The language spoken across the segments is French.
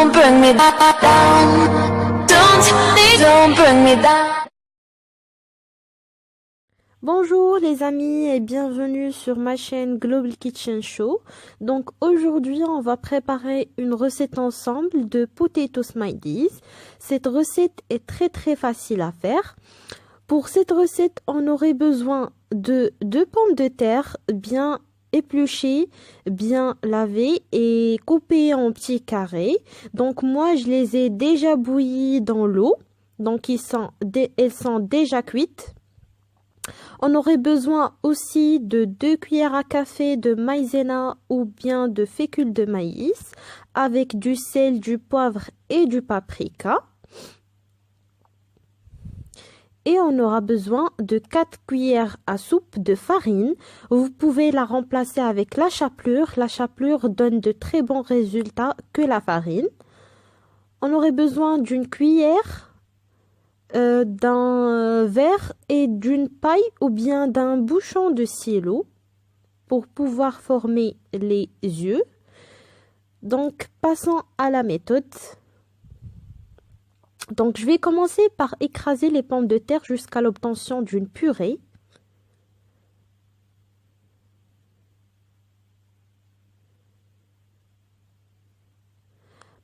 don't bring me down. Don't bring me down. Bonjour les amis et bienvenue sur ma chaîne Global Kitchen Show. Donc aujourd'hui on va préparer une recette ensemble de potato smileys. Cette recette est très facile à faire. Pour cette recette on aurait besoin de 2 pommes de terre bien épluchées, bien lavées et coupées en petits carrés. Donc moi je les ai déjà bouillies dans l'eau, donc elles sont déjà cuites. On aurait besoin aussi de 2 cuillères à café de maïzena ou bien de fécule de maïs avec du sel, du poivre et du paprika. Et on aura besoin de 4 cuillères à soupe de farine. Vous pouvez la remplacer avec la chapelure. La chapelure donne de très bons résultats que la farine. On aurait besoin d'une cuillère, d'un verre et d'une paille ou bien d'un bouchon de stylo pour pouvoir former les yeux. Donc passons à la méthode. Donc je vais commencer par écraser les pommes de terre jusqu'à l'obtention d'une purée.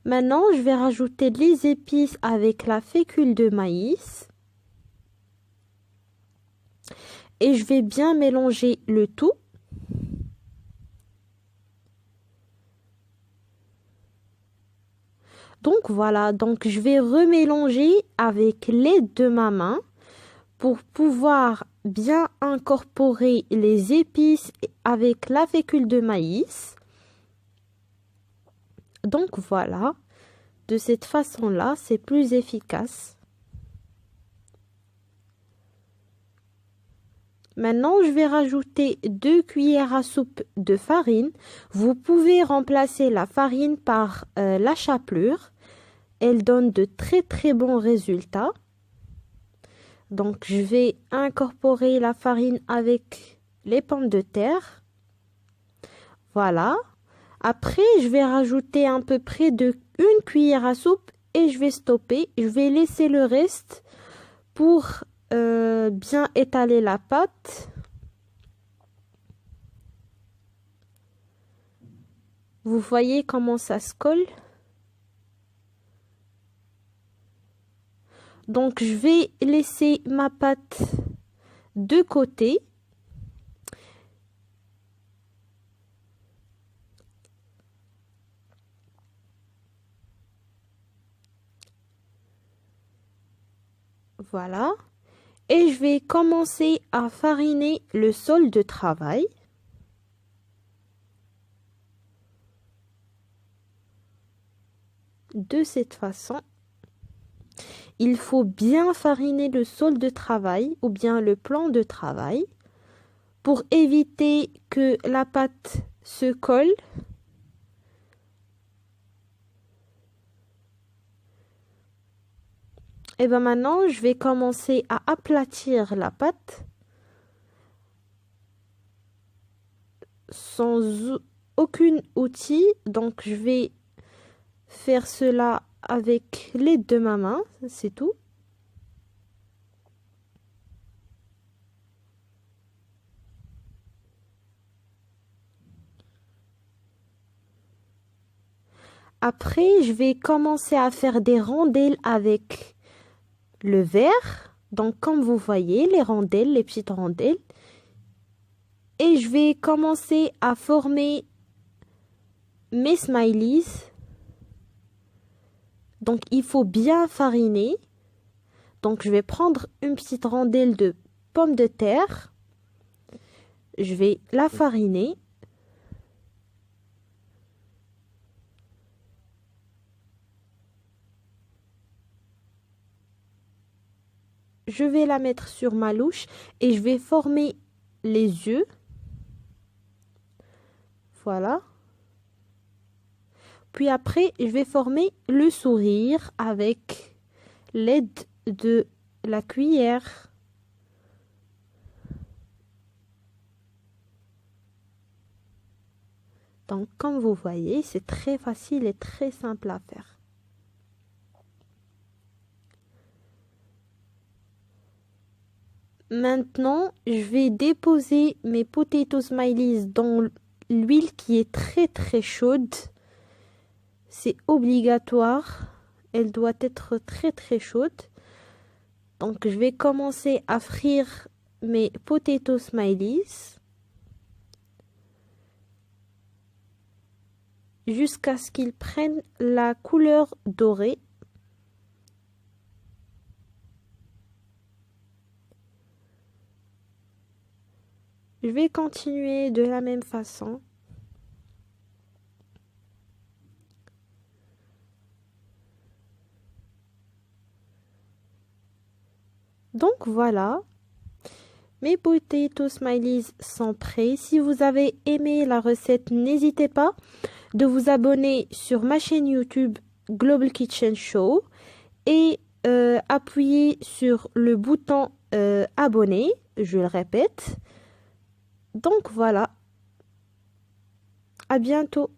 Maintenant, je vais rajouter les épices avec la fécule de maïs. Et je vais bien mélanger le tout. Donc voilà, donc je vais remélanger avec l'aide de ma main pour pouvoir bien incorporer les épices avec la fécule de maïs. Donc voilà, de cette façon-là, c'est plus efficace. Maintenant, je vais rajouter 2 cuillères à soupe de farine. Vous pouvez remplacer la farine par la chapelure. Elle donne de très bons résultats. Donc, je vais incorporer la farine avec les pommes de terre. Voilà. Après, je vais rajouter à peu près de 1 cuillère à soupe et je vais stopper. Je vais laisser le reste pour bien étaler la pâte. Vous voyez comment ça se colle. Donc je vais laisser ma pâte de côté. Voilà. Et je vais commencer à fariner le sol de travail. De cette façon. Il faut bien fariner le sol de travail ou bien le plan de travail pour éviter que la pâte se colle. Et bien maintenant, je vais commencer à aplatir la pâte sans aucun outil. Donc, je vais faire cela avec l'aide de ma main, c'est tout. Après, je vais commencer à faire des rondelles avec le verre. Donc, comme vous voyez, les rondelles, les petites rondelles. Et je vais commencer à former mes smileys. Donc, il faut bien fariner. Donc, je vais prendre une petite rondelle de pomme de terre. Je vais la fariner. Je vais la mettre sur ma louche et je vais former les yeux. Voilà. Puis après, je vais former le sourire avec l'aide de la cuillère. Donc, comme vous voyez, c'est très facile et très simple à faire. Maintenant, je vais déposer mes potato smileys dans l'huile qui est très très chaude. C'est obligatoire. Elle doit être très très chaude. Donc, je vais commencer à frire mes potato smileys jusqu'à ce qu'ils prennent la couleur dorée. Je vais continuer de la même façon. Donc voilà, mes potato smileys sont prêts. Si vous avez aimé la recette, n'hésitez pas de vous abonner sur ma chaîne YouTube Global Kitchen Show et appuyer sur le bouton abonner, je le répète. Donc voilà, à bientôt.